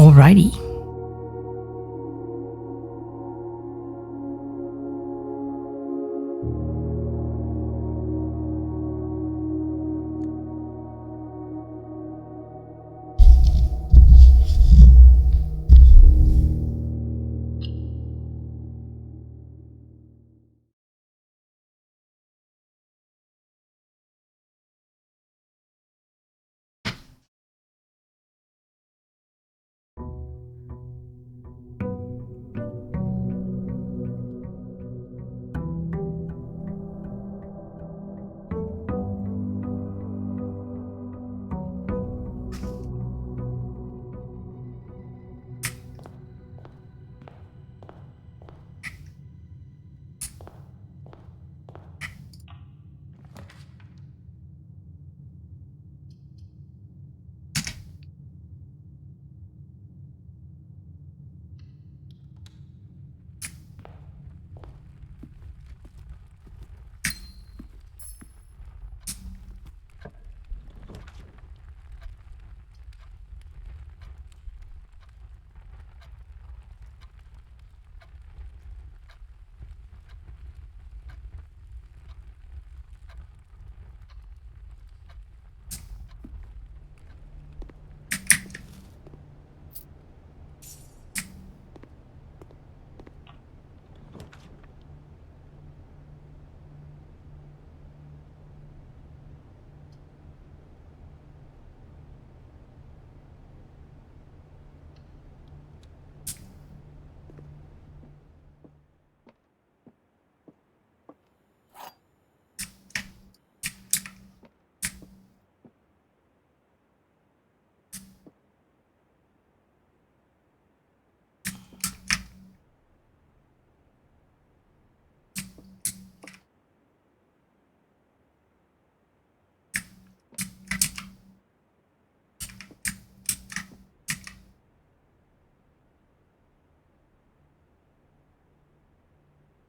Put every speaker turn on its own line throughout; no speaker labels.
Alrighty.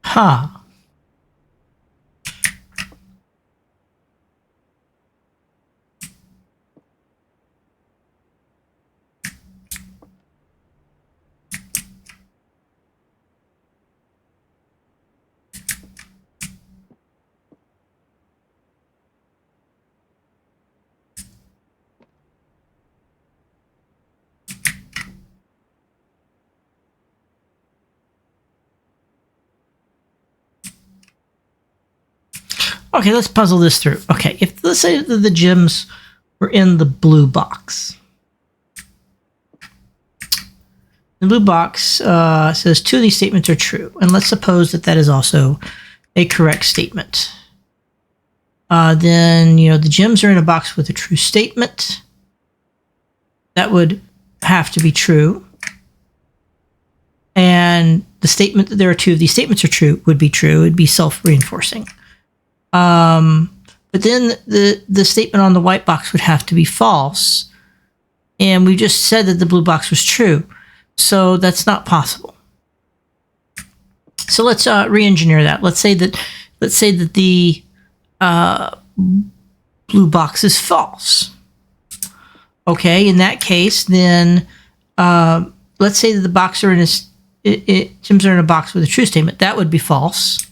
Huh. Okay, let's puzzle this through. Okay, if let's say that the gems were in the blue box. The blue box says 2 of these statements are true, and let's suppose that that is also a correct statement. Then, the gems are in a box with a true statement. That would have to be true. And the statement that there are 2 of these statements are true would be true. It'd be self-reinforcing. But then the statement on the white box would have to be false. And we just said that the blue box was true. So that's not possible. So let's re-engineer that. Let's say that the blue box is false. Okay, in that case, then let's say that the box are in gems are in a box with a true statement. That would be false.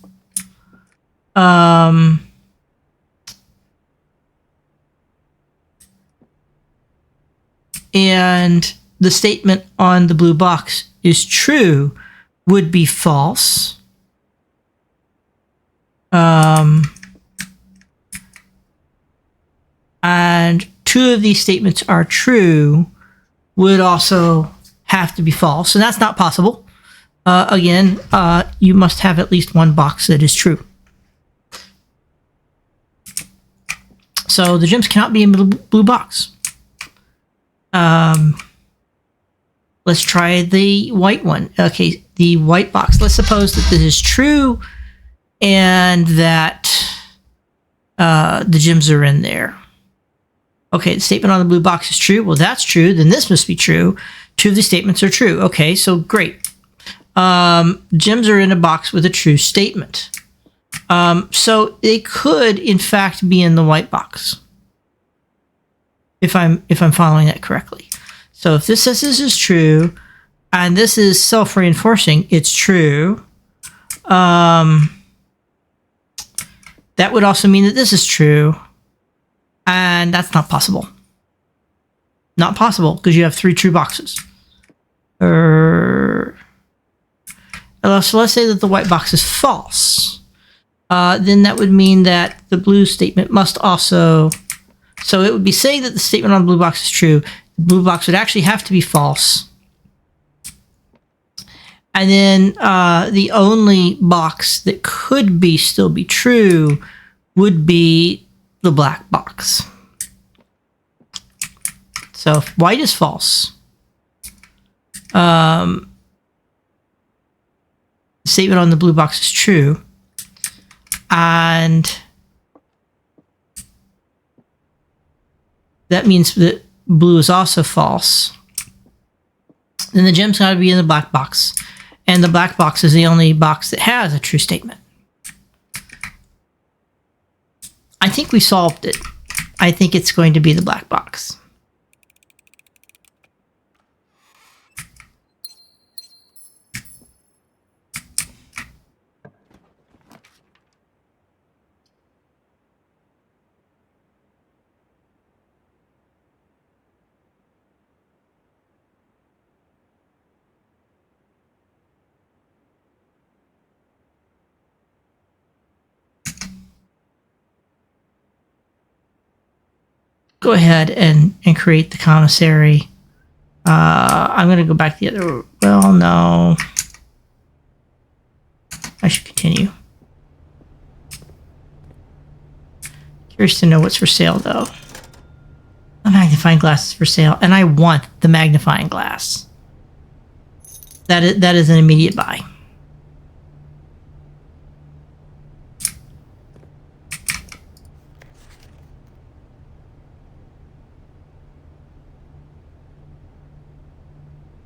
And the statement on the blue box is true would be false. And 2 of these statements are true would also have to be false. And that's not possible. Again, you must have at least one box that is true. So the gems cannot be in the blue box. Let's try the white one. Okay, the white box. Let's suppose that this is true and that the gems are in there. Okay, the statement on the blue box is true. Well, that's true. Then this must be true. 2 of the statements are true. Okay, so great. Gems are in a box with a true statement. So they could, in fact, be in the white box. If I'm following that correctly. So if this says this is true, and this is self-reinforcing, it's true. That would also mean that this is true. And that's not possible. Not possible, because you have 3 true boxes. So let's say that the white box is false. Then that would mean that the blue statement must also... So it would be saying that the statement on the blue box is true. The blue box would actually have to be false. And then the only box that could still be true would be the black box. So if white is false, the statement on the blue box is true, and that means that blue is also false, then the gem's got to be in the black box, and the black box is the only box that has a true statement. I think we solved it. I think it's going to be the black box. Go ahead and create the commissary. I'm going to go back the other... Well, no. I should continue. Curious to know what's for sale, though. The magnifying glass is for sale, and I want the magnifying glass. That is an immediate buy.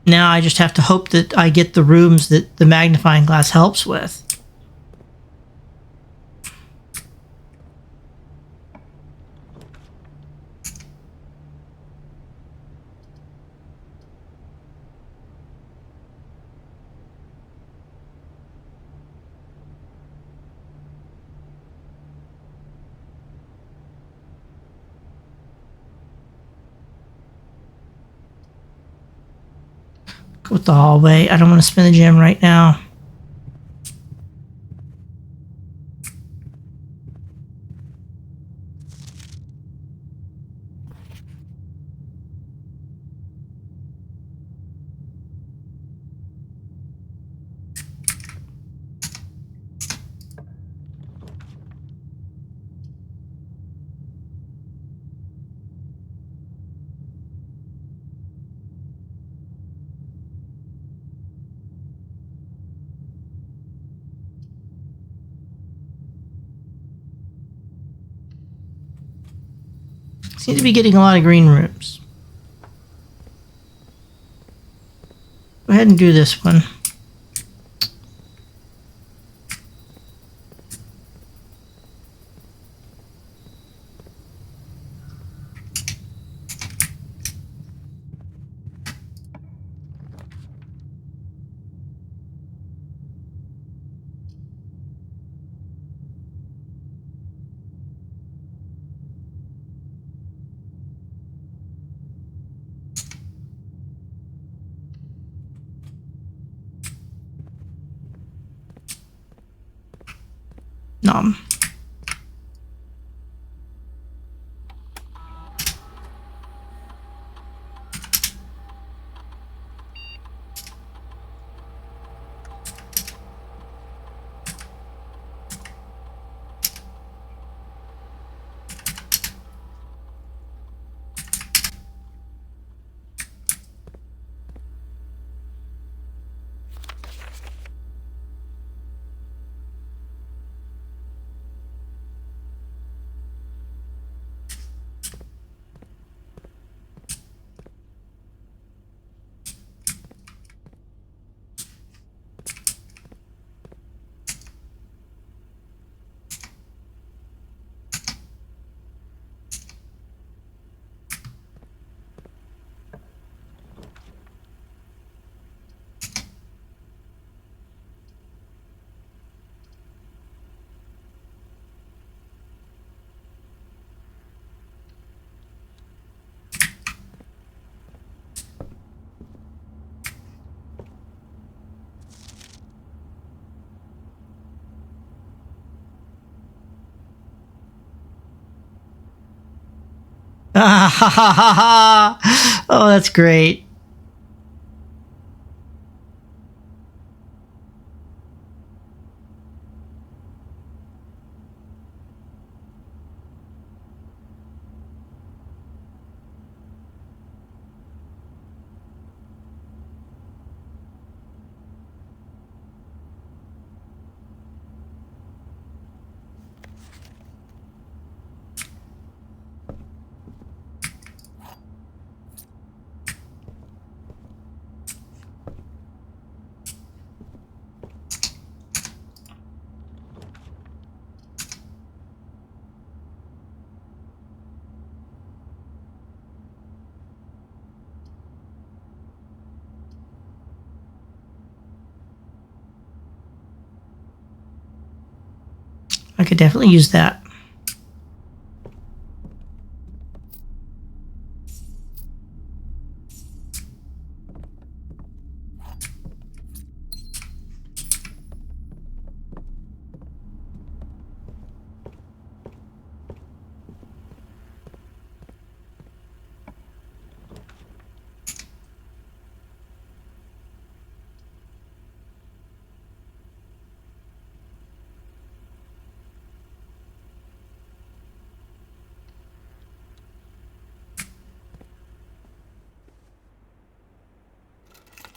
Now I just have to hope that I get the rooms that the magnifying glass helps with. With the hallway. I don't want to spin the gem right now. Seem to be getting a lot of green rooms. Go ahead and do this one. Nom. Ah, ha, ha, ha, ha. Oh, that's great. I could definitely use that.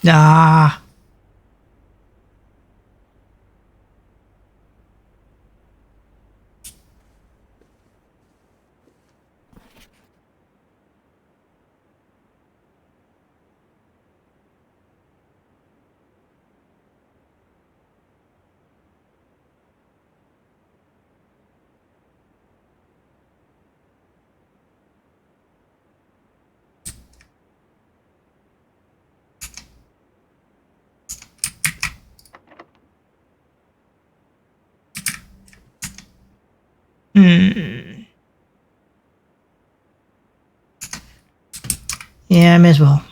Ah. Yeah, I may as well.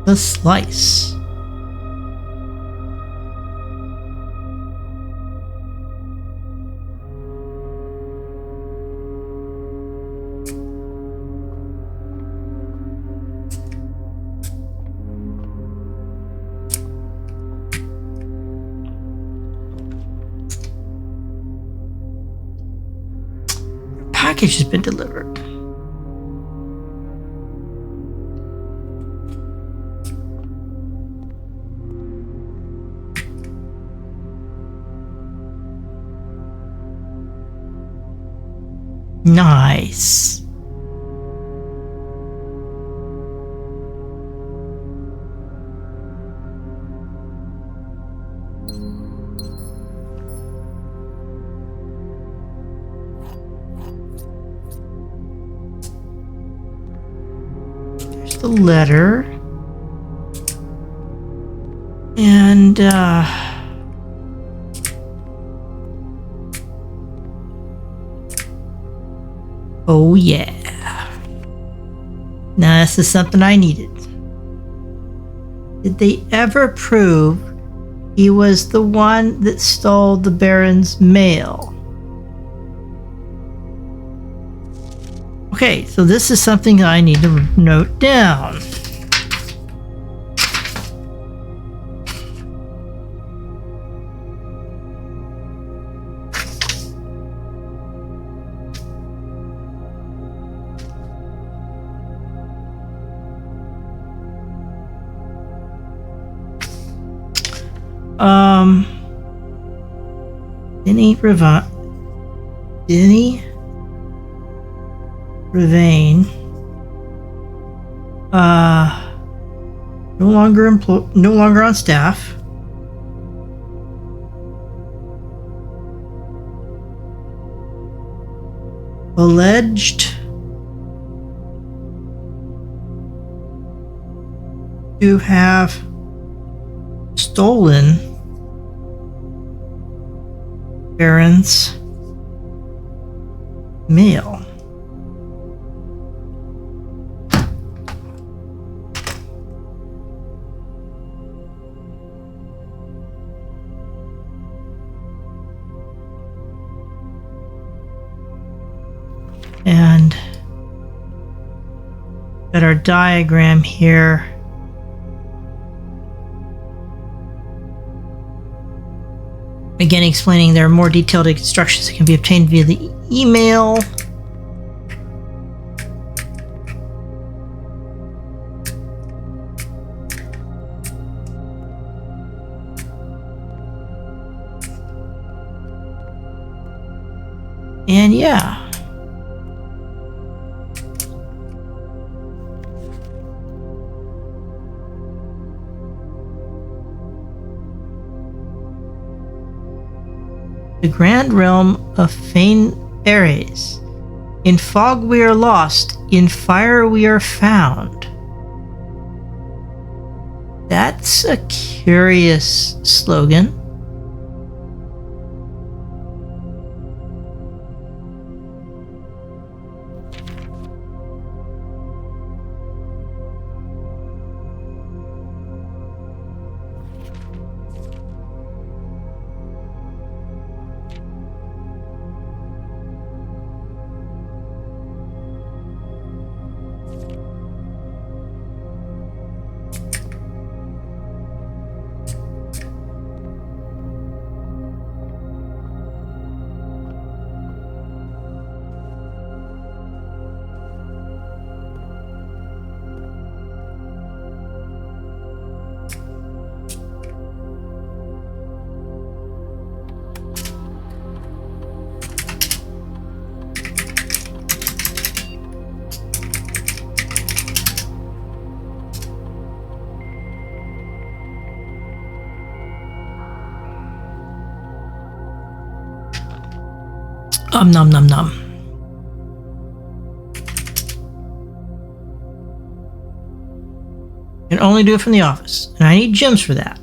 The slice. Package has been delivered. Nice. There's the letter. And, oh yeah. Now this is something I needed. Did they ever prove he was the one that stole the Baron's mail? Okay, so this is something I need to note down. Denny Ravain, no longer on staff. Alleged to have stolen Baron's mail. And got our diagram here. Again, explaining there are more detailed instructions that can be obtained via the email. And yeah. The grand realm of Fain Ares. In fog we are lost, in fire we are found. That's a curious slogan. Nom nom nom. Can only do it from the office, and I need gems for that.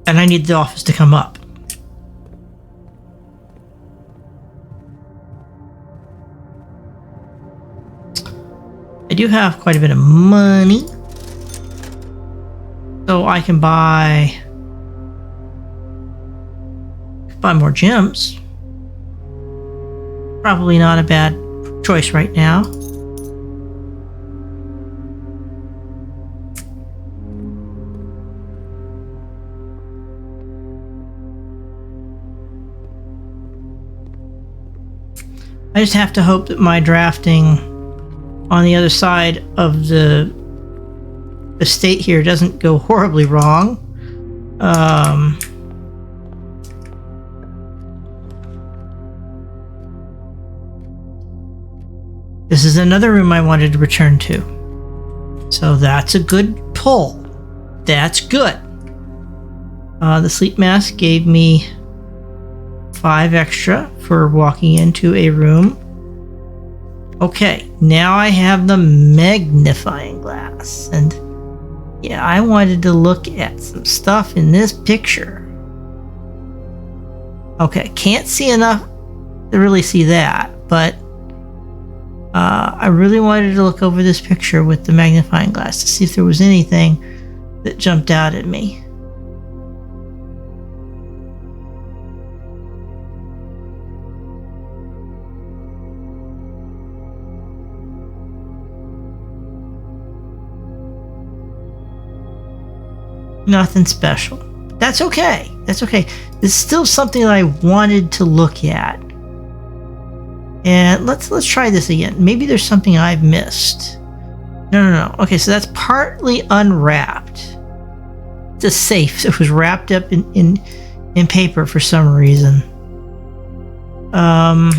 And I need the office to come up. I do have quite a bit of money, so I can buy more gems. Probably not a bad choice right now. I just have to hope that my drafting on the other side of the estate here doesn't go horribly wrong. This is another room I wanted to return to. So that's a good pull. That's good. The sleep mask gave me 5 extra for walking into a room. Okay, now I have the magnifying glass. And yeah, I wanted to look at some stuff in this picture. Okay, can't see enough to really see that, but I really wanted to look over this picture with the magnifying glass to see if there was anything that jumped out at me. Nothing special. That's okay. That's okay. It's still something that I wanted to look at. And let's try this again. Maybe there's something I've missed. No. Okay, so that's partly unwrapped. It's a safe. It was wrapped up in paper for some reason. I'll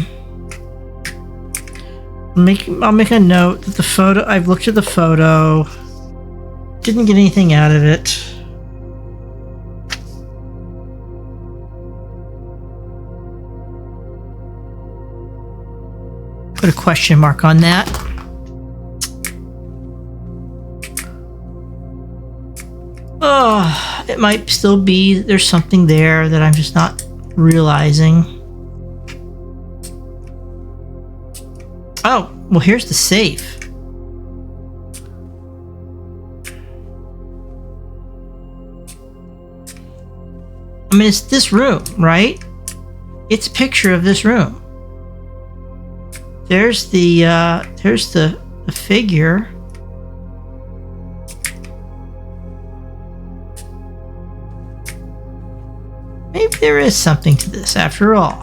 make a note that the photo. I've looked at the photo. Didn't get anything out of it. Put a question mark on that. it might still be there's something there that I'm just not realizing. Oh, well, here's the safe. I mean, it's this room, right? It's a picture of this room. There's the figure. Maybe there is something to this after all.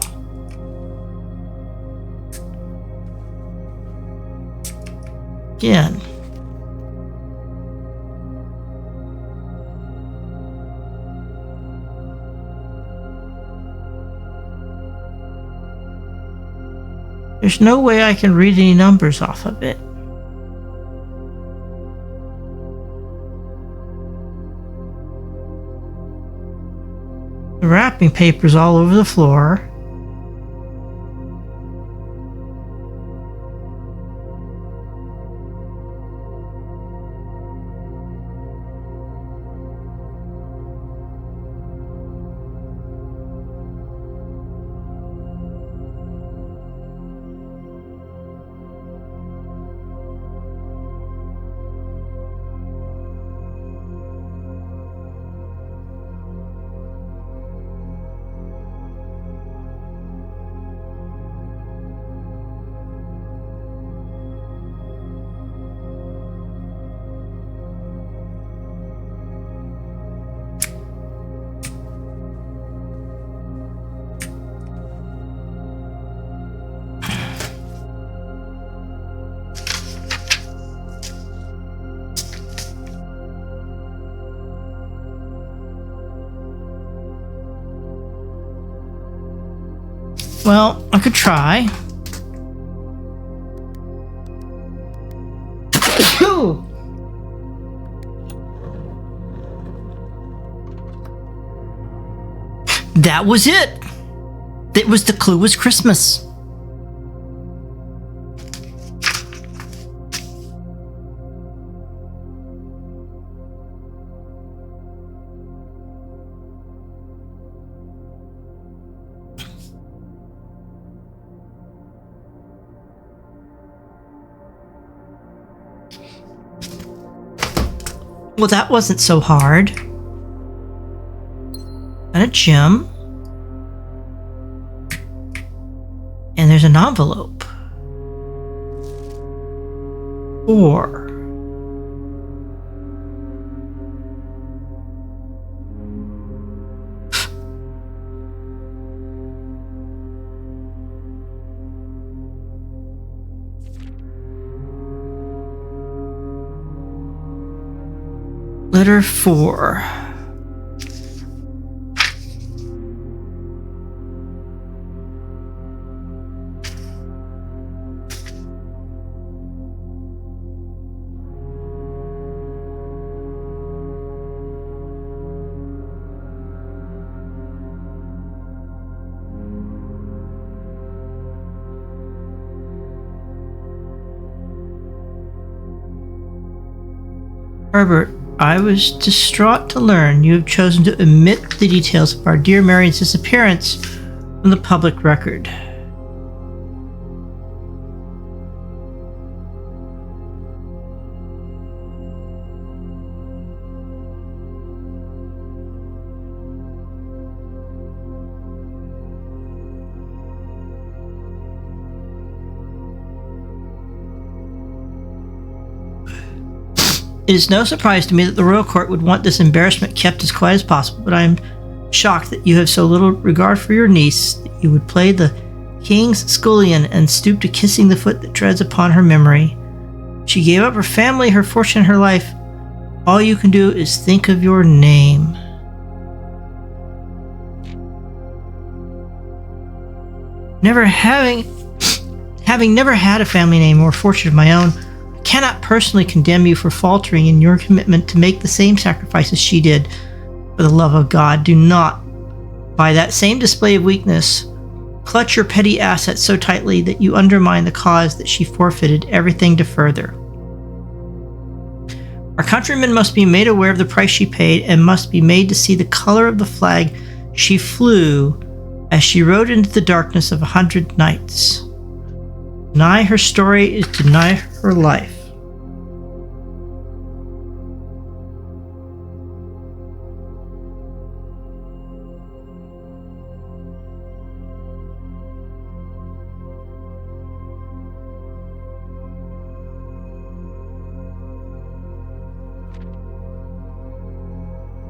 Again. There's no way I can read any numbers off of it. The wrapping paper's all over the floor. Well, I could try. That was it. That was the clue, was Christmas. Well, that wasn't so hard. And a gem. And there's an envelope. 4. Letter 4. Herbert, I was distraught to learn you have chosen to omit the details of our dear Marion's disappearance from the public record. It is no surprise to me that the royal court would want this embarrassment kept as quiet as possible, but I am shocked that you have so little regard for your niece that you would play the king's scullion and stoop to kissing the foot that treads upon her memory. She gave up her family, her fortune, her life. All you can do is think of your name. Having never had a family name or fortune of my own, I cannot personally condemn you for faltering in your commitment to make the same sacrifices she did. For the love of God, do not, by that same display of weakness, clutch your petty assets so tightly that you undermine the cause that she forfeited everything to further. Our countrymen must be made aware of the price she paid and must be made to see the color of the flag she flew as she rode into the darkness of 100 nights. Deny her story is deny her life.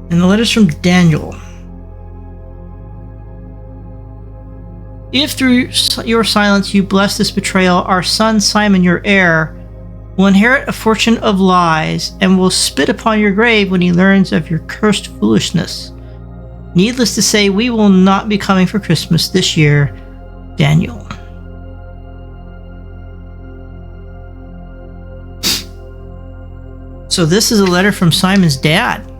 And the letter's from Daniel. If through your silence you bless this betrayal, our son Simon, your heir, will inherit a fortune of lies and will spit upon your grave when he learns of your cursed foolishness. Needless to say, we will not be coming for Christmas this year, Daniel. So this is a letter from Simon's dad.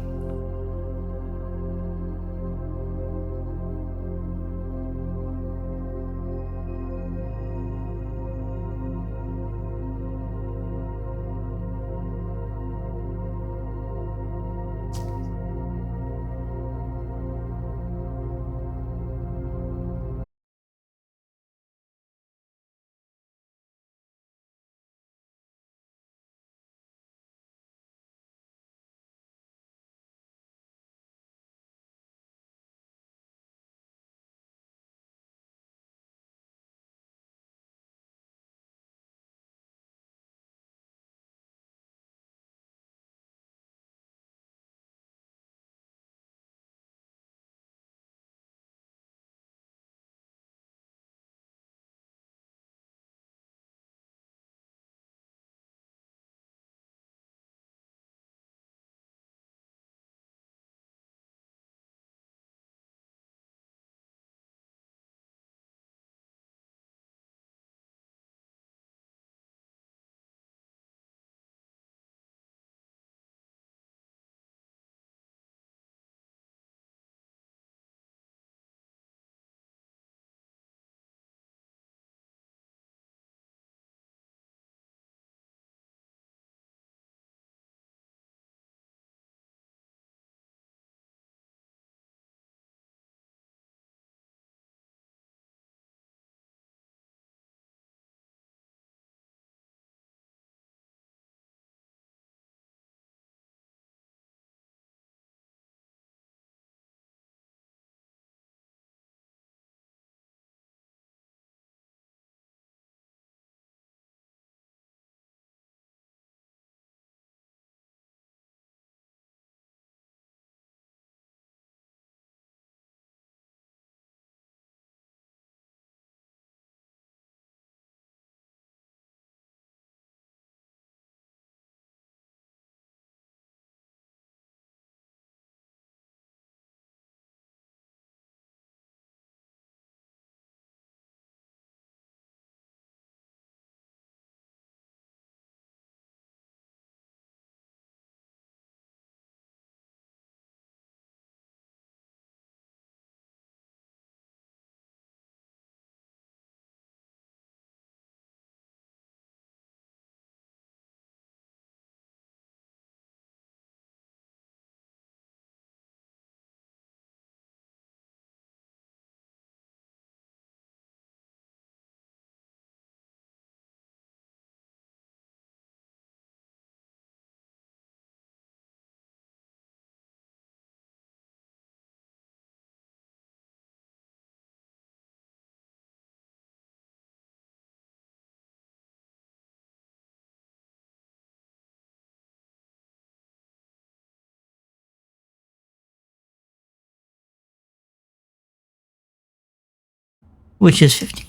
Which is 15.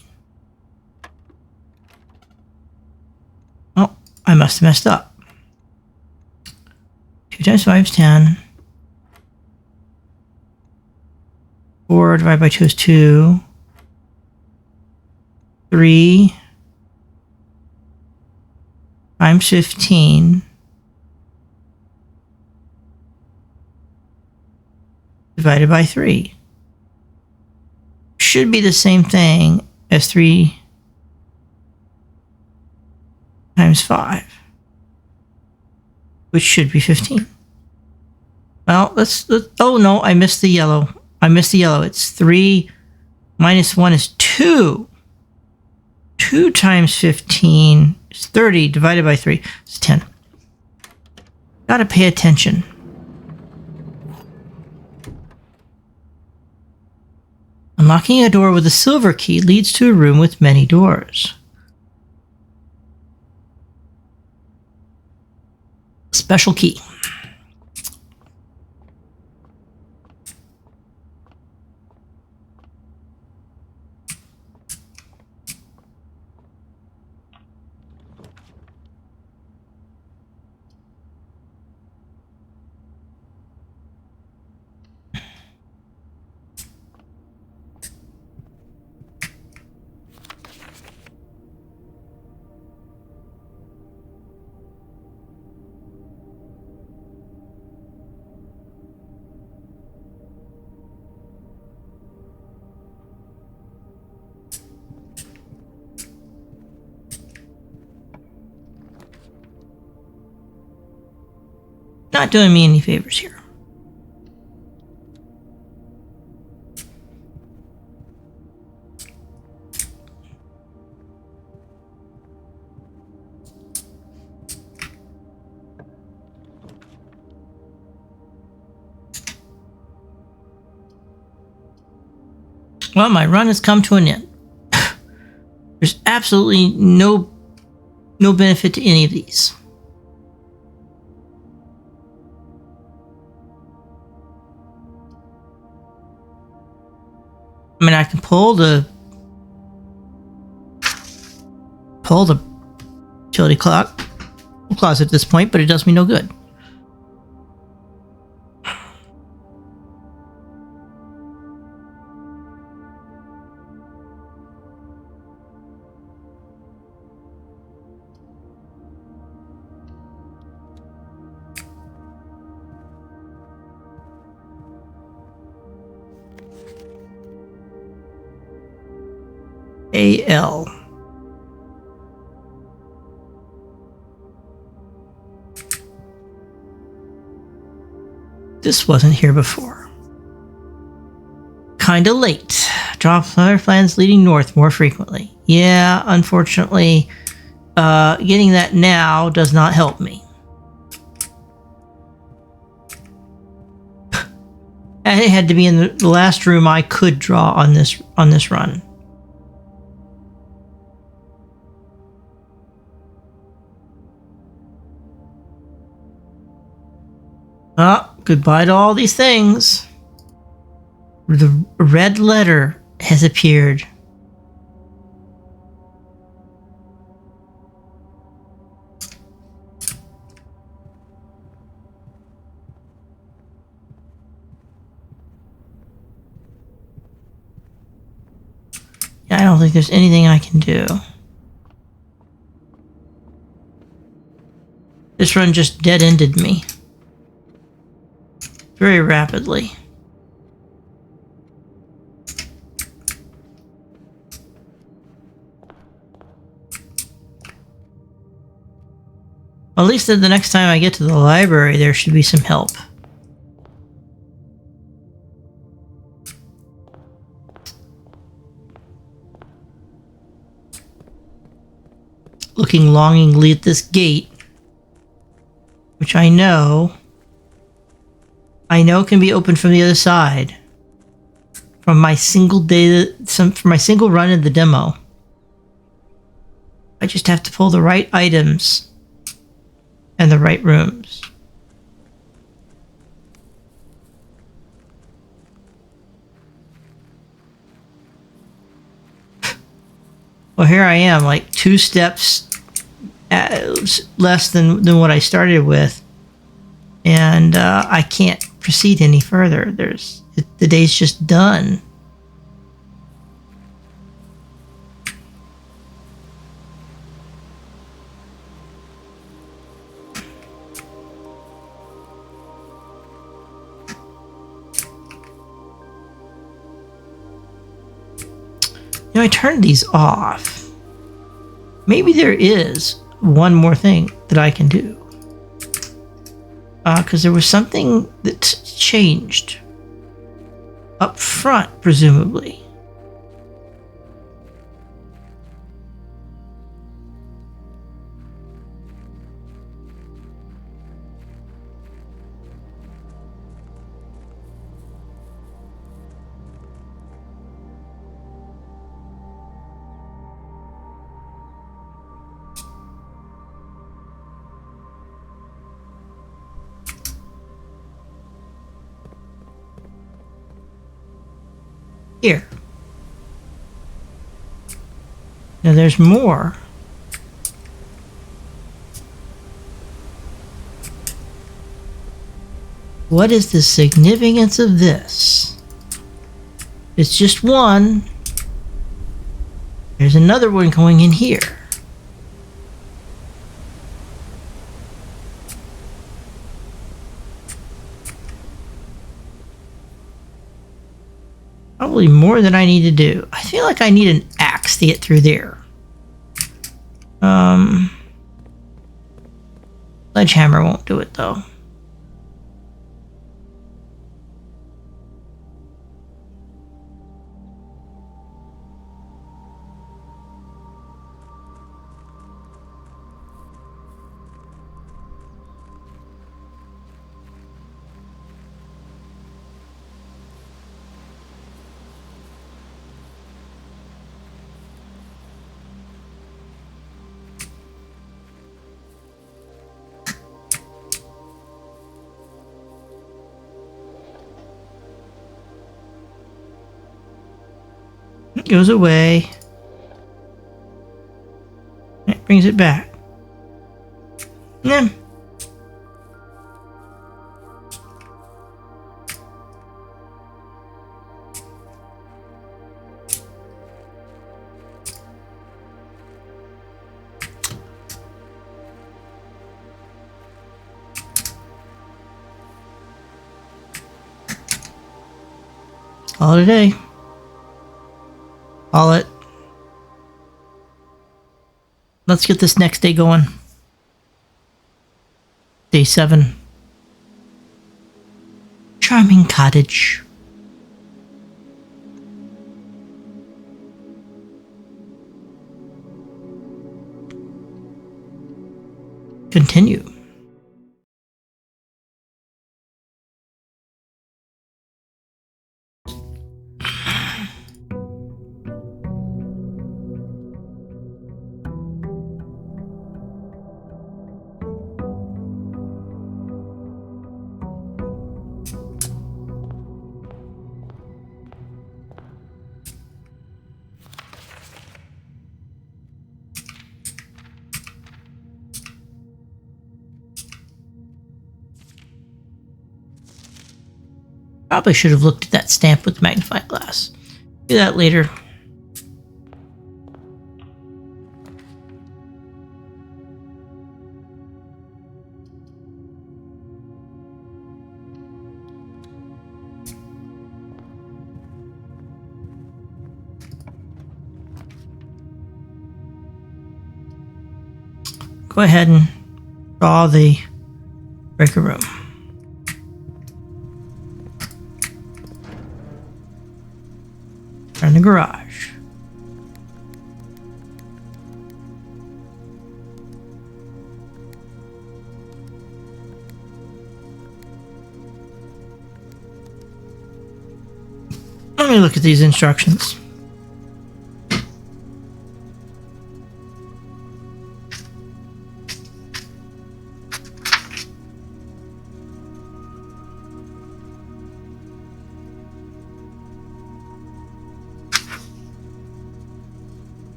Oh, I must have messed up. 2 times 5 is 10. 4 divided by 2 is 2. 3 times 15 divided by 3 should be the same thing as 3 times 5. which should be 15. Well, let's oh no, I missed the yellow. It's 3 minus 1 is 2. 2 times 15 is 30 divided by 3 is 10. Gotta pay attention. Unlocking a door with a silver key leads to a room with many doors. Special key. Not doing me any favors here. Well, my run has come to an end. There's absolutely no benefit to any of these. I mean, I can pull the utility closet at this point, but it does me no good. AL. This wasn't here before. Kinda late. Drop other plans leading north more frequently. Yeah, unfortunately, getting that now does not help me. It had to be in the last room I could draw on this run. Oh, goodbye to all these things. The red letter has appeared. Yeah, I don't think there's anything I can do. This run just dead-ended me. Very rapidly. Well, at least the next time I get to the library, there should be some help. Looking longingly at this gate, which I know can be opened from the other side. From my single run in the demo. I just have to pull the right items and the right rooms. Well, here I am, like 2 steps less than what I started with. And I can't proceed any further. The day's just done. You know, I turned these off. Maybe there is one more thing that I can do. Because there was something that changed up front, presumably. Here. Now there's more. What is the significance of this? It's just one. There's another one going in here. Probably more than I need to do. I feel like I need an axe to get through there. Sledgehammer won't do it though. It goes away. It brings it back. Yeah. Call it a day. Call it. Let's get this next day going. Day 7. Charming cottage. Continue. Probably should have looked at that stamp with the magnifying glass. Do that later. Go ahead and draw the breaker room. In the garage. Let me look at these instructions.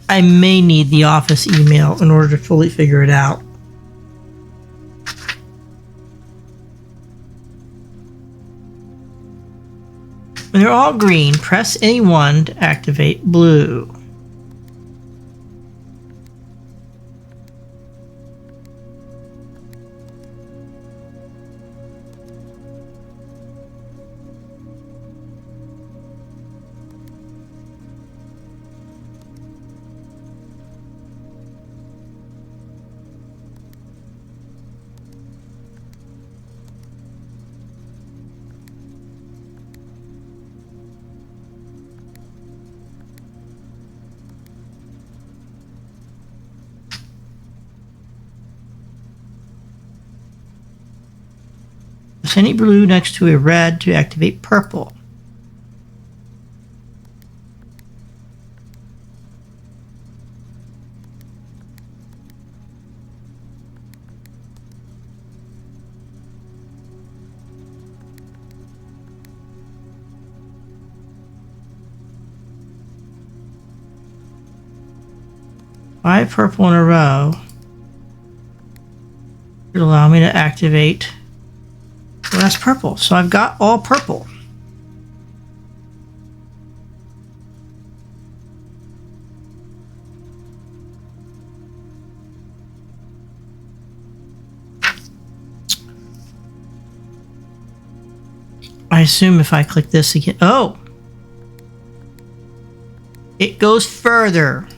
I may need the office email in order to fully figure it out. When they're all green, press any one to activate blue. box any blue next to a red to activate purple. Five purple in a row would allow me to activate the last purple. So I've got all purple. I assume if I click this again, oh, it goes further.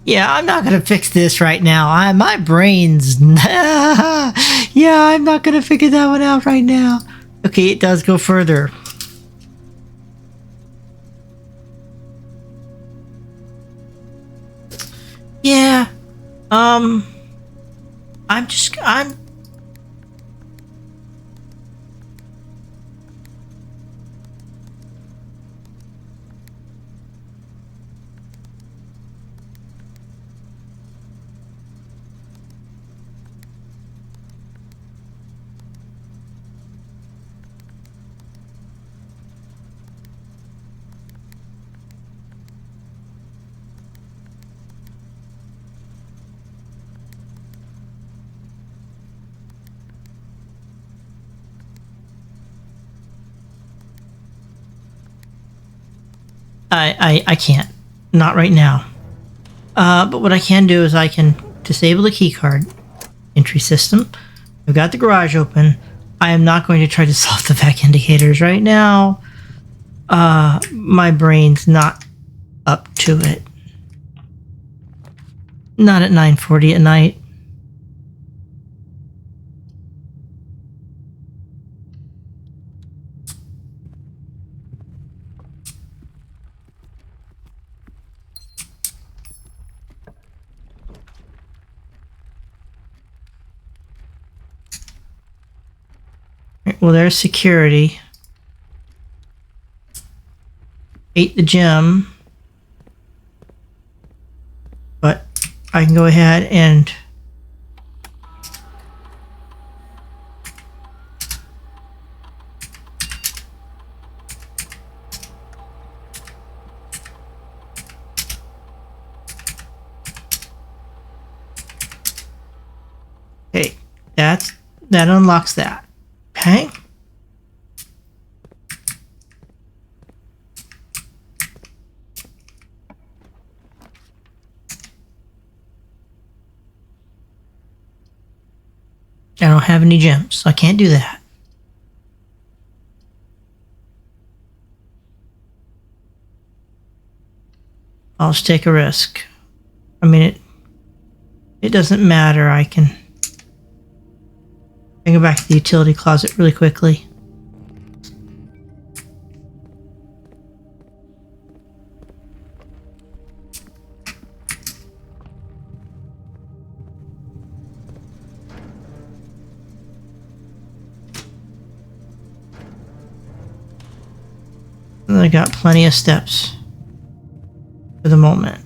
Yeah, I'm not going to fix this right now. My brain's... yeah, I'm not going to figure that one out right now. Okay, it does go further. Yeah. I'm... I can't. Not right now. But what I can do is I can disable the keycard entry system. I've got the garage open. I am not going to try to solve the back indicators right now. My brain's not up to it. Not at 9:40 at night. Well, there's security. Ate the gem. But I can go ahead and... Okay, that unlocks that. Okay. I don't have any gems, so I can't do that. I'll just take a risk. I mean, it doesn't matter. I can go back to the utility closet really quickly. And I got plenty of steps for the moment.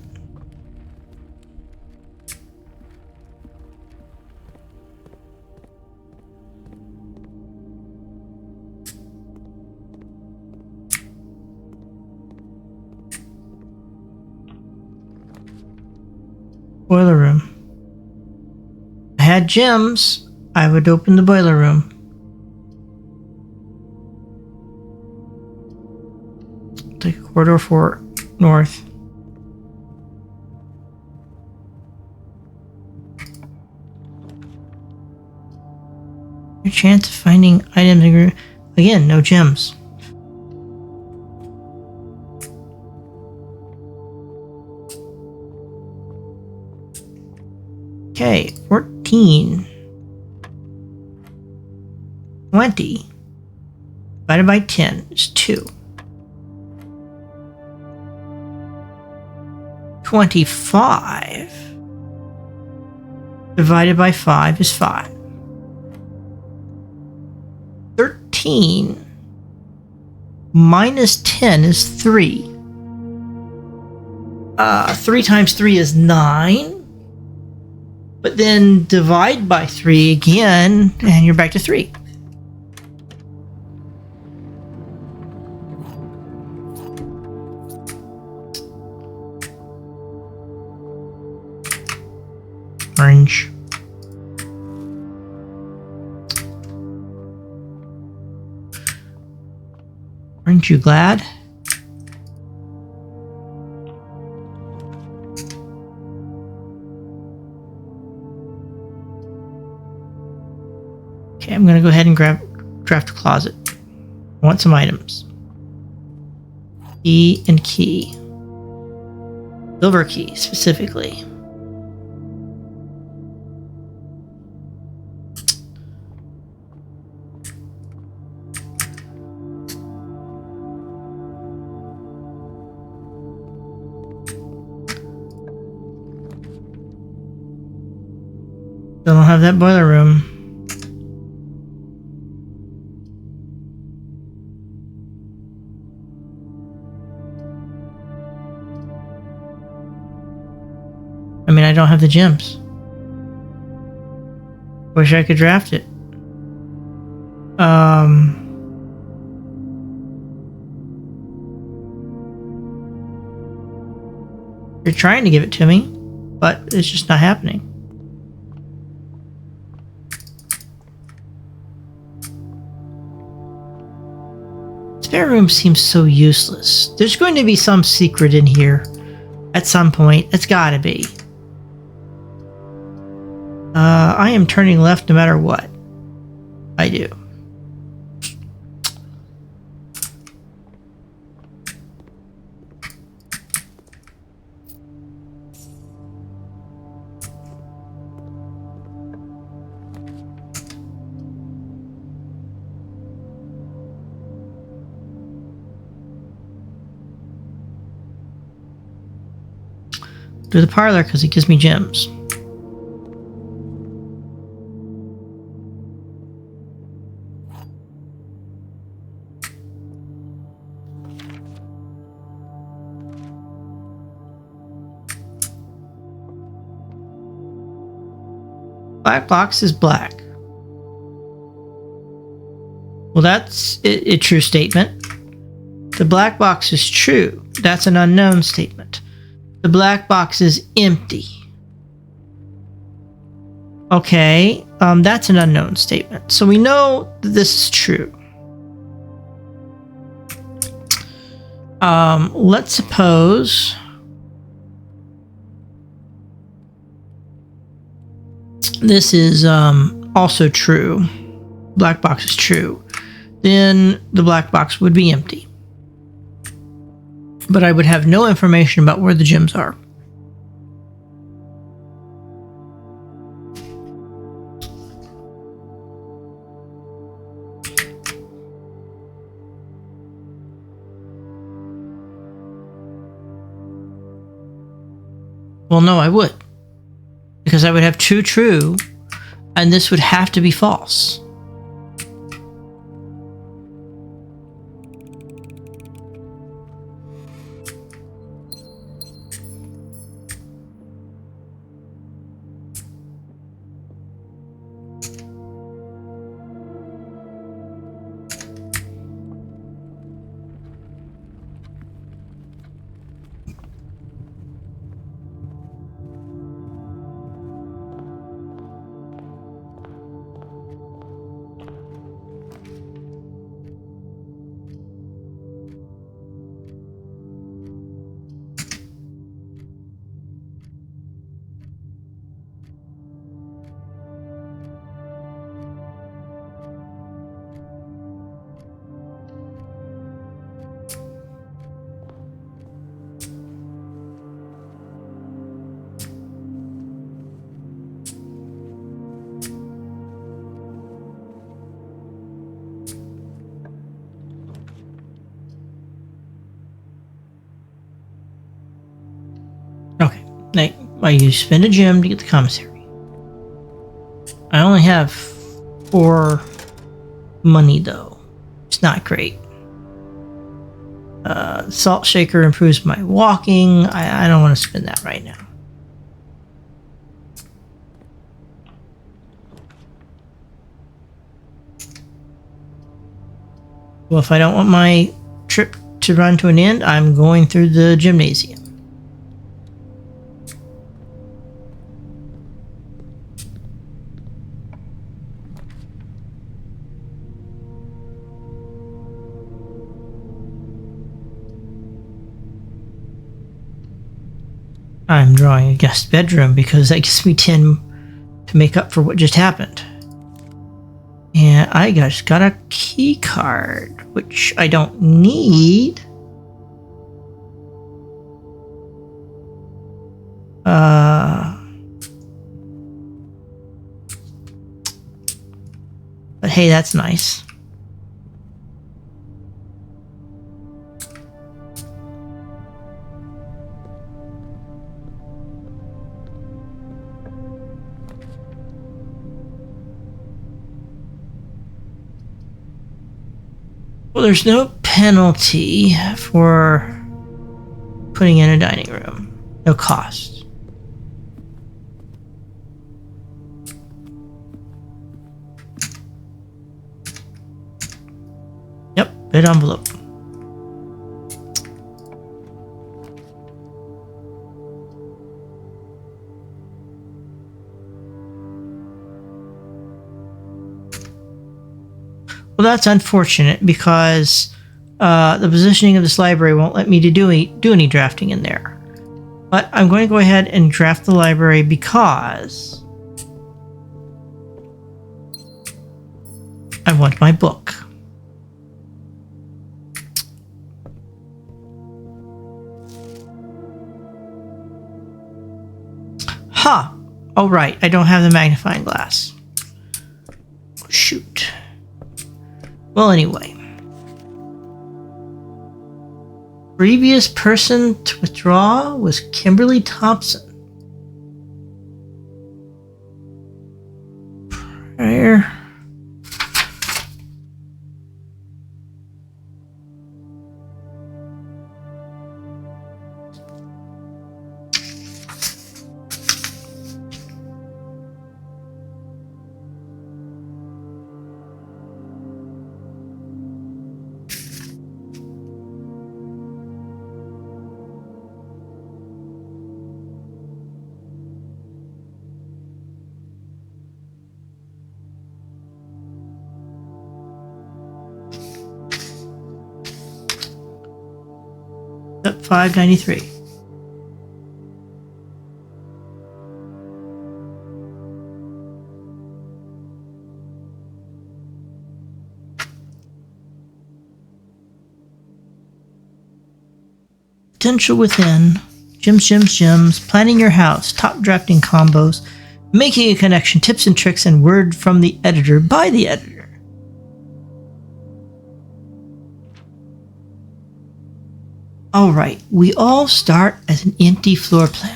Boiler room. If I had gems, I would open the boiler room. Take corridor 4 north. Your chance of finding items in again, no gems. Okay, 14. 20 divided by 10 is 2. 25 divided by 5 is 5. 13 minus 10 is 3. 3 times 3 is 9. But then divide by 3 again, and you're back to 3. Orange. Aren't you glad? Okay, I'm gonna go ahead and draft a closet. I want some items. Key and key. Silver key, specifically. Still don't have that boiler room. I mean, I don't have the gems. Wish I could draft it. You're trying to give it to me, but it's just not happening. Spare room seems so useless. There's going to be some secret in here at some point. It's gotta be. I am turning left no matter what I do. Do the parlor because it gives me gems. Black box is black. Well, that's a true statement. The black box is true. That's an unknown statement. The black box is empty. Okay, that's an unknown statement. So we know that this is true. Let's suppose this is also true. Black box is true. Then the black box would be empty. But I would have no information about where the gems are. Well, no, I would. Because I would have two true, and this would have to be false. Like, well, you spend a gem to get the commissary. I only have 4 money, though. It's not great. Salt shaker improves my walking. I don't want to spend that right now. Well, if I don't want my trip to run to an end, I'm going through the gymnasium. I'm drawing a guest bedroom because that gives me 10 to make up for what just happened. And I just got a key card, which I don't need. But hey, that's nice. Well, there's no penalty for putting in a dining room. No cost. Yep, bid envelope. Well, that's unfortunate because the positioning of this library won't let me do any drafting in there. But I'm going to go ahead and draft the library because I want my book. Huh. Oh, right. I don't have the magnifying glass. Shoot. Well, anyway. Previous person to withdraw was Kimberly Thompson. Prior. Up 593. Potential within. Gems. Planning your house. Top drafting combos. Making a connection. Tips and tricks and word from the editor by the editor. Alright, we all start as an empty floor plan.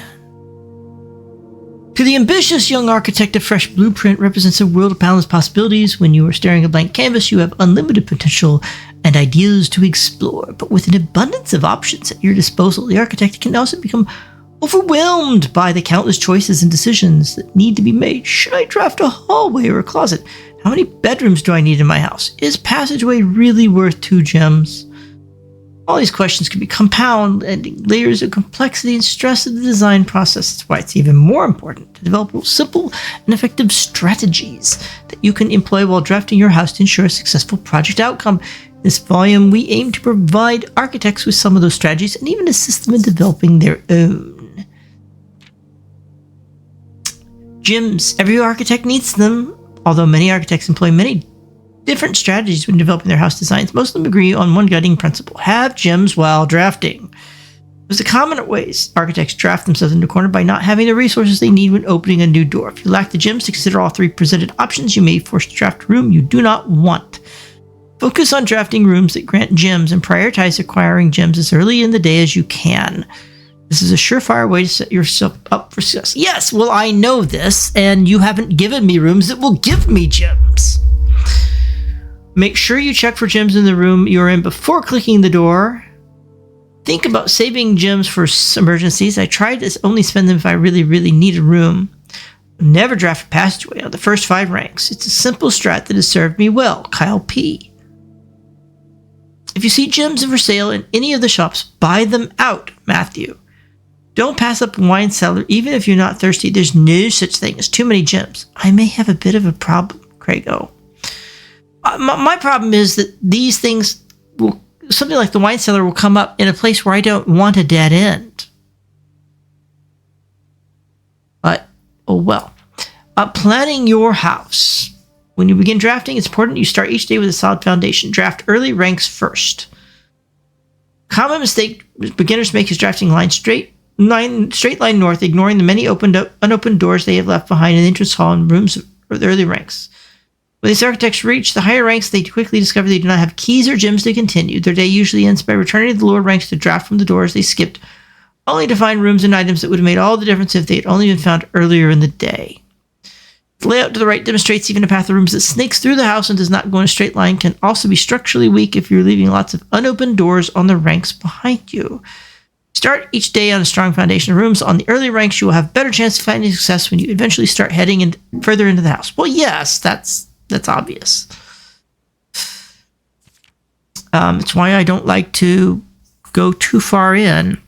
To the ambitious young architect, a fresh blueprint represents a world of boundless possibilities. When you are staring at a blank canvas, you have unlimited potential and ideas to explore. But with an abundance of options at your disposal, the architect can also become overwhelmed by the countless choices and decisions that need to be made. Should I draft a hallway or a closet? How many bedrooms do I need in my house? Is passageway really worth 2 gems? All these questions can be compound, adding layers of complexity and stress in the design process. That's why it's even more important to develop simple and effective strategies that you can employ while drafting your house to ensure a successful project outcome. In this volume, we aim to provide architects with some of those strategies and even assist them in developing their own. Gems. Every architect needs them, although many architects employ many different strategies when developing their house designs. Most of them agree on one guiding principle: have gems while drafting. There's a common ways architects draft themselves into a corner by not having the resources they need when opening a new door. If you lack the gems to consider all 3 presented options, you may be forced to draft a room you do not want. Focus on drafting rooms that grant gems and prioritize acquiring gems as early in the day as you can. This is a surefire way to set yourself up for success. Yes, well, I know this, and you haven't given me rooms that will give me gems. Make sure you check for gems in the room you're in before clicking the door. Think about saving gems for emergencies. I try to only spend them if I really, really need a room. Never draft a passageway on the first 5 ranks. It's a simple strat that has served me well. Kyle P. If you see gems for sale in any of the shops, buy them out. Matthew. Don't pass up a wine cellar, even if you're not thirsty. There's no such thing as too many gems. I may have a bit of a problem, Craigo. My problem is that these things, something like the wine cellar, will come up in a place where I don't want a dead end. But, oh well. Planning your house. When you begin drafting, it's important you start each day with a solid foundation. Draft early ranks first. Common mistake beginners make is drafting straight line north, ignoring the many unopened doors they have left behind in the entrance hall and rooms of the early ranks. When these architects reach the higher ranks, they quickly discover they do not have keys or gems to continue. Their day usually ends by returning to the lower ranks to draft from the doors they skipped, only to find rooms and items that would have made all the difference if they had only been found earlier in the day. The layout to the right demonstrates even a path of rooms that snakes through the house and does not go in a straight line can also be structurally weak if you're leaving lots of unopened doors on the ranks behind you. Start each day on a strong foundation of rooms. On the early ranks, you will have better chance of finding success when you eventually start heading further into the house. Well, yes, that's obvious. It's why I don't like to go too far in.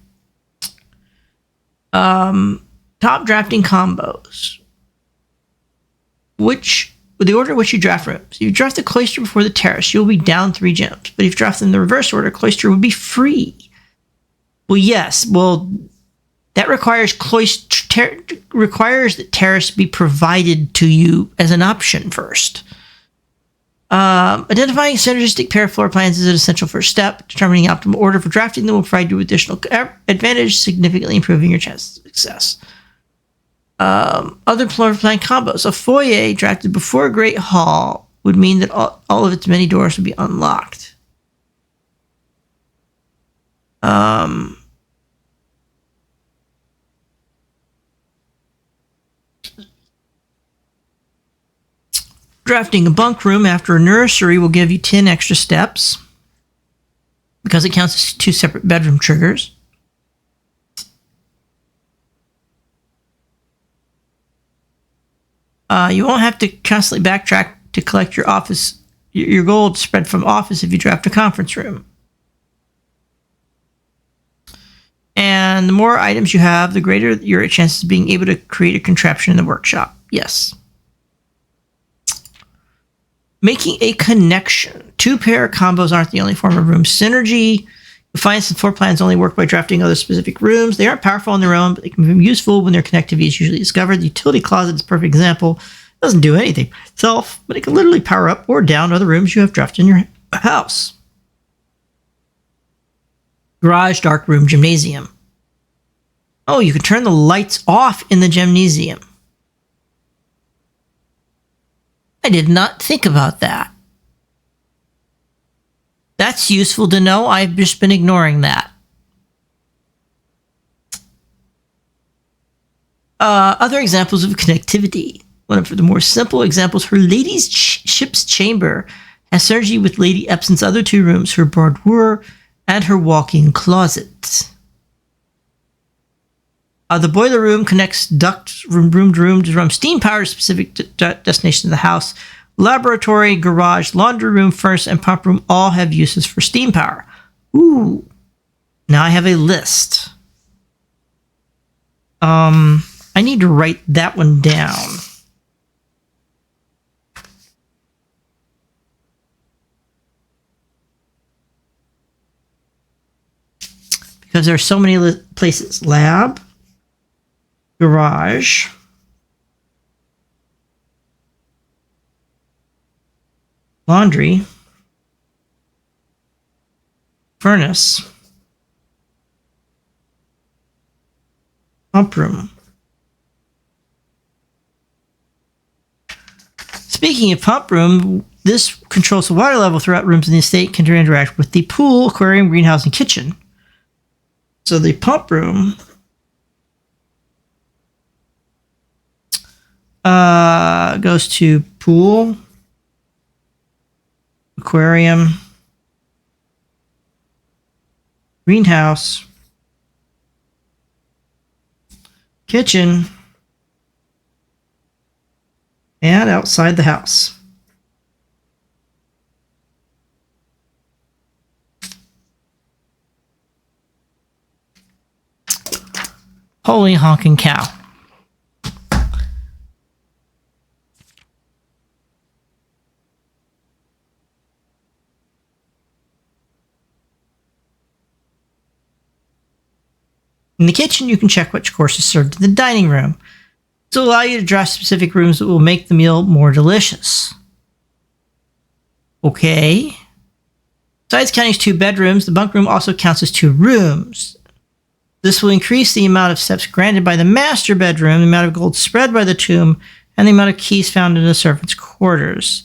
Top drafting combos. The order in which you draft rooms. If you draft the cloister before the terrace, you'll be down 3 gems. But if you draft them in the reverse order, cloister would be free. Well, yes. Well, that requires that terrace be provided to you as an option first. Identifying synergistic pair of floor plans is an essential first step. Determining optimal order for drafting them will provide you with additional advantage, significantly improving your chances of success. Other floor plan combos. A foyer drafted before a great hall would mean that all of its many doors would be unlocked. Drafting a bunk room after a nursery will give you 10 extra steps because it counts as 2 separate bedroom triggers. You won't have to constantly backtrack to collect your gold spread from office if you draft a conference room. And the more items you have, the greater your chances of being able to create a contraption in the workshop. Yes. Making a connection. 2-pair combos aren't the only form of room synergy. Defiance and floor plans only work by drafting other specific rooms. They aren't powerful on their own, but they can be useful when their connectivity is usually discovered. The utility closet is a perfect example. It doesn't do anything by itself, but it can literally power up or down other rooms you have drafted in your house. Garage, dark room, gymnasium. Oh, you can turn the lights off in the gymnasium. I did not think about that. That's useful to know. I've just been ignoring that. Other examples of connectivity. One of the more simple examples, her lady's ship's chamber has synergy with Lady Epson's other 2 rooms, her boudoir and her walk-in closet. The boiler room connects duct room to room to run steam power to specific destination of the house. Laboratory, garage, laundry room, furnace, and pump room all have uses for steam power. Ooh. Now I have a list. I need to write that one down. Because there are so many places. Lab. Garage. Laundry. Furnace. Pump room. Speaking of pump room, this controls the water level throughout rooms in the estate, can interact with the pool, aquarium, greenhouse, and kitchen. So the pump room Goes to pool, aquarium, greenhouse, kitchen, and outside the house. Holy honking cow. In the kitchen, you can check which course is served in the dining room. This will allow you to draft specific rooms that will make the meal more delicious. Okay. Besides counting as 2 bedrooms, the bunk room also counts as 2 rooms. This will increase the amount of steps granted by the master bedroom, the amount of gold spread by the tomb, and the amount of keys found in the servants' quarters.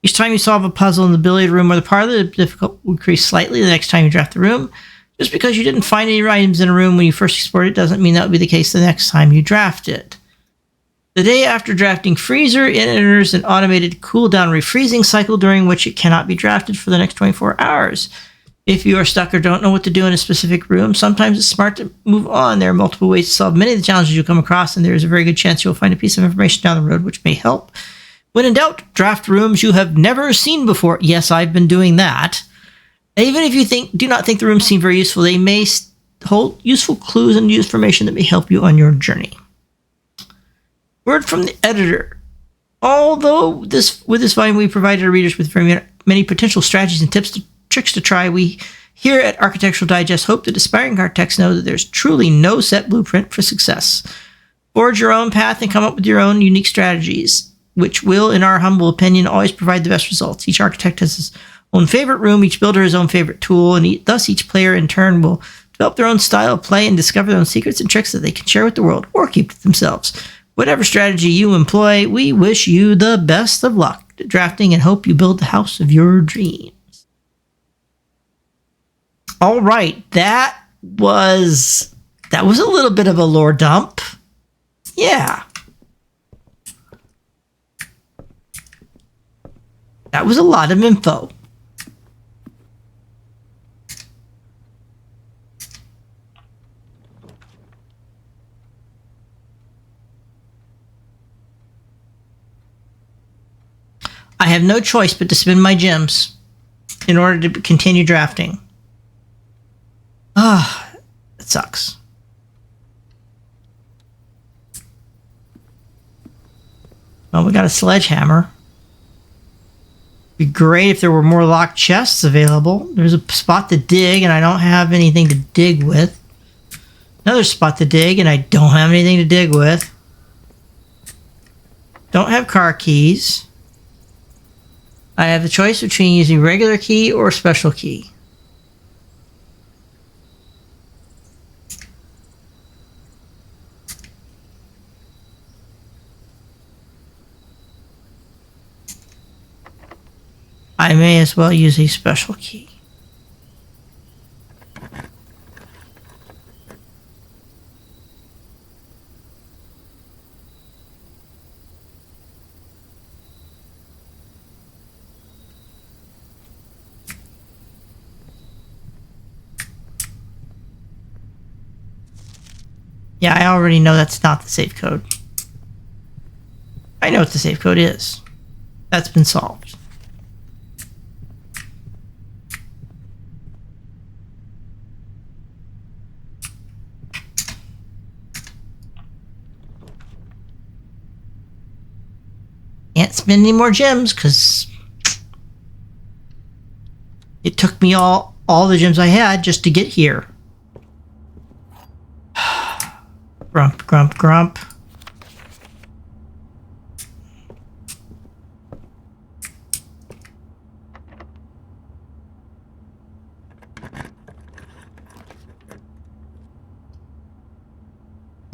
Each time you solve a puzzle in the billiard room or the parlor, the difficulty will increase slightly the next time you draft the room. Just because you didn't find any items in a room when you first explored it doesn't mean that will be the case the next time you draft it. The day after drafting freezer, it enters an automated cool-down refreezing cycle during which it cannot be drafted for the next 24 hours. If you are stuck or don't know what to do in a specific room, sometimes it's smart to move on. There are multiple ways to solve many of the challenges you'll come across, and there is a very good chance you'll find a piece of information down the road which may help. When in doubt, draft rooms you have never seen before. Yes, I've been doing that. Even if you do not think the rooms seem very useful, they may hold useful clues and information that may help you on your journey. Word from the editor. Although with this volume we provided our readers with very many potential strategies and tricks to try, we here at Architectural Digest hope that aspiring architects know that there's truly no set blueprint for success. Forge your own path and come up with your own unique strategies, which will, in our humble opinion, always provide the best results. Each architect has his own favorite room, each builder his own favorite tool, and thus each player in turn will develop their own style of play and discover their own secrets and tricks that they can share with the world or keep to themselves. Whatever strategy you employ, we wish you the best of luck at drafting and hope you build the house of your dreams. All right, that was a little bit of a lore dump. Yeah. That was a lot of info. I have no choice but to spend my gems in order to continue drafting. It sucks. Well, we got a sledgehammer. Be great if there were more locked chests available. There's a spot to dig, and I don't have anything to dig with. Another spot to dig, and I don't have anything to dig with. Don't have car keys. I have the choice between using regular key or special key. I may as well use a special key. Yeah, I already know that's not the safe code. I know what the safe code is. That's been solved. Can't spend any more gems because it took me all the gems I had just to get here. Grump, grump, grump.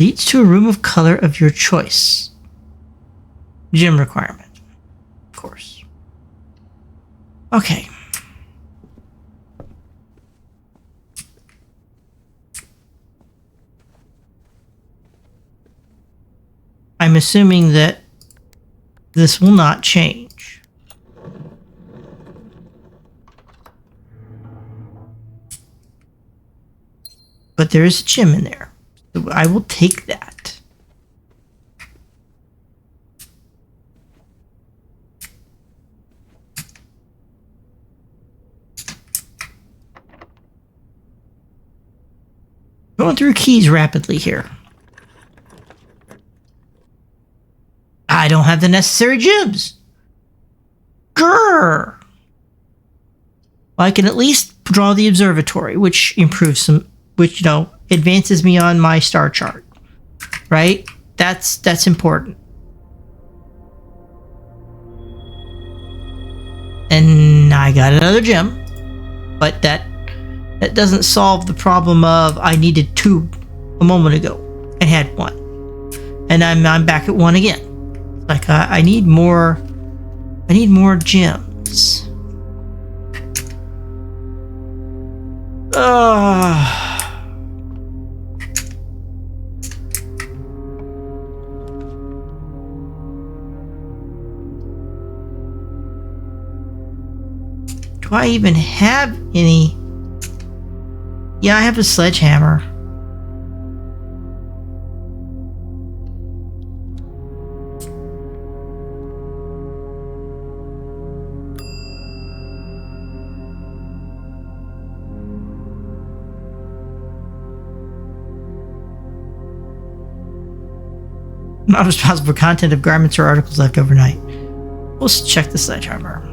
Leads to a room of color of your choice. Gym requirement, of course. Okay. I'm assuming that this will not change. But there is a gym in there. So I will take that. Going through keys rapidly here. I don't have the necessary gyms. Grrr. I can at least draw the observatory, which improves some, which, advances me on my star chart. Right? That's important. And I got another gem, but that doesn't solve the problem of I needed 2 a moment ago and had 1, and I'm back at 1 again. Like I need more. I need more gems. Do I even have any? Yeah, I have a sledgehammer. Not responsible for content of garments or articles left overnight. We'll check the sledgehammer.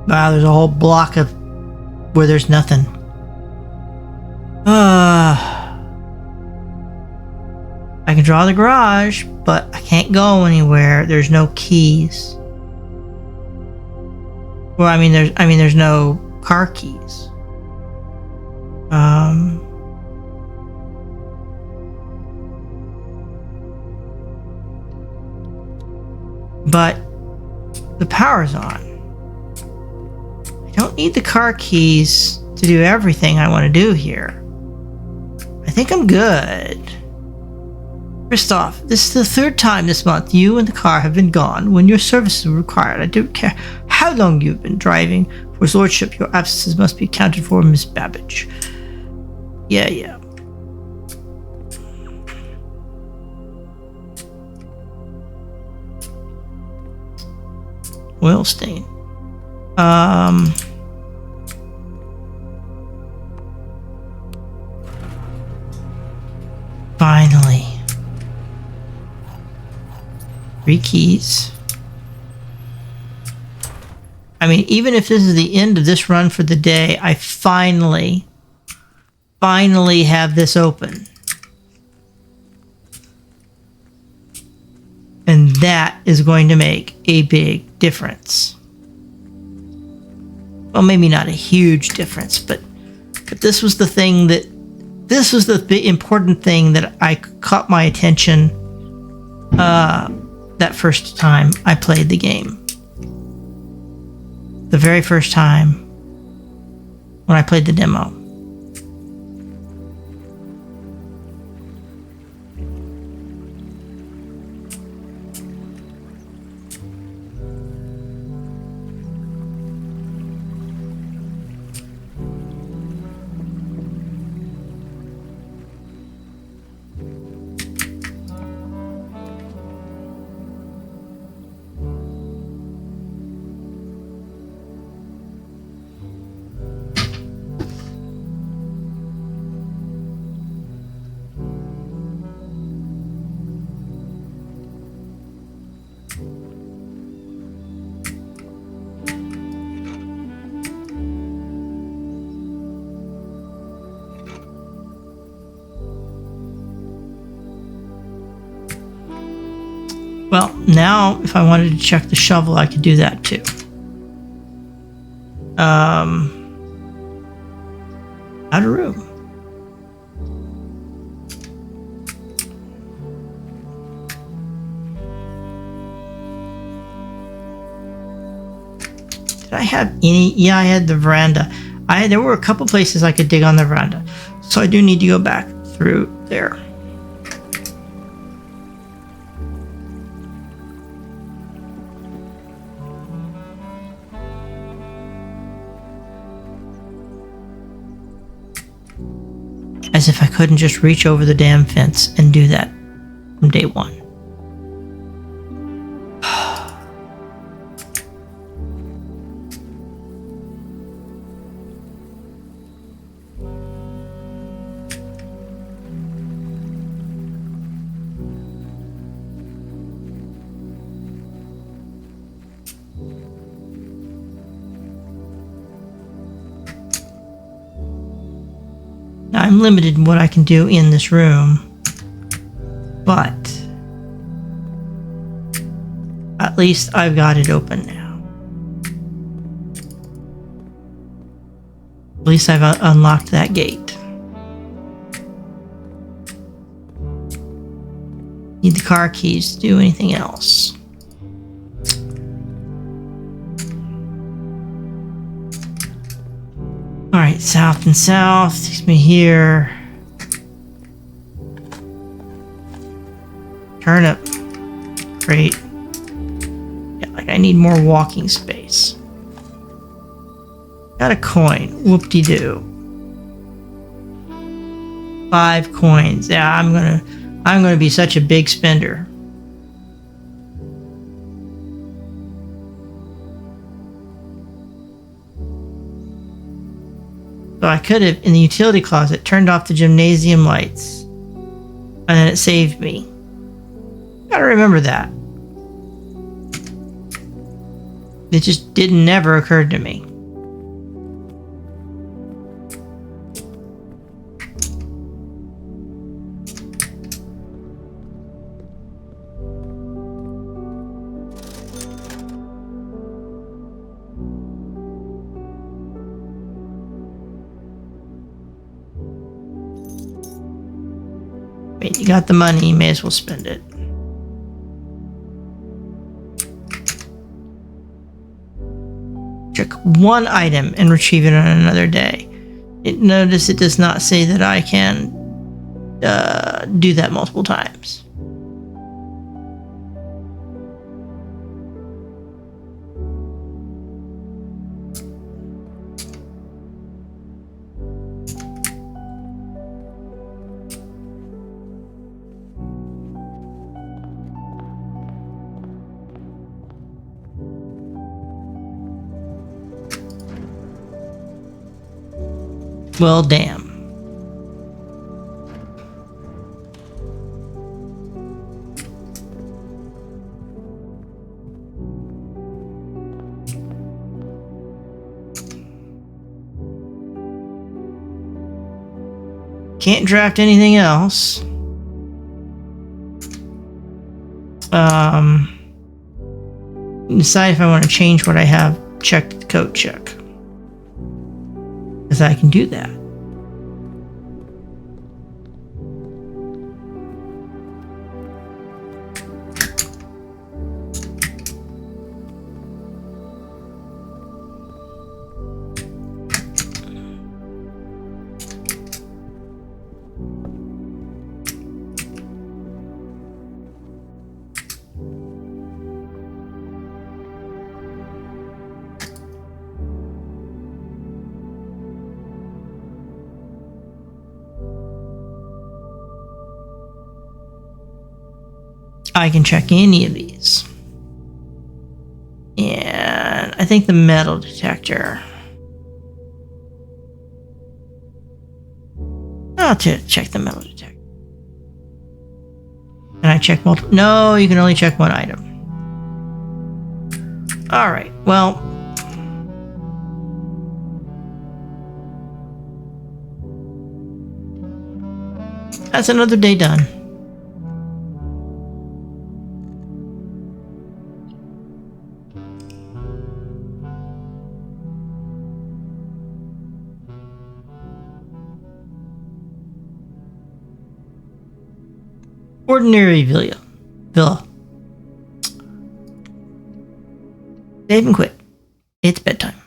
Wow, there's a whole block of where there's nothing. I can draw the garage, but I can't go anywhere. There's no keys. Well, I mean there's no car keys. But the power's on. I don't need the car keys to do everything I want to do here. I think I'm good. Christoph, this is the 3rd time this month you and the car have been gone when your services were required. I don't care how long you've been driving. For his lordship, your absences must be accounted for, Miss Babbage. Yeah. Oil stain. Finally. 3 keys. I mean, even if this is the end of this run for the day, I finally have this open. And that is going to make a big difference. Well, maybe not a huge difference, but this was the thing this was the important thing that I caught my attention that first time I played the game. The very first time when I played the demo. now if I wanted to check the shovel, I could do that too. Out of room. Did I have any? Yeah, I had the veranda. There were a couple places I could dig on the veranda. So I do need to go back through there. As if I couldn't just reach over the damn fence and do that from day one. Now, I'm limited in what I can do in this room, but at least I've got it open now. At least I've unlocked that gate. Need the car keys to do anything else. Alright, south and south takes me here. Turnip. Great. Yeah, like I need more walking space. Got a coin. Whoop-de-doo. 5 coins. Yeah, I'm gonna be such a big spender. So I could have, in the utility closet, turned off the gymnasium lights. And then it saved me. Gotta remember that. It just never occurred to me. Wait, you got the money, you may as well spend it. Check one item and retrieve it on another day. Notice it does not say that I can do that multiple times. Well, damn. Can't draft anything else. Decide if I want to change what I have. Check the code check. Because I can do that. I can check any of these. And I think the metal detector. I'll check the metal detector. Can I check multiple? No, you can only check one item. Alright, well. That's another day done. Ordinary villa. Save and quit. It's bedtime.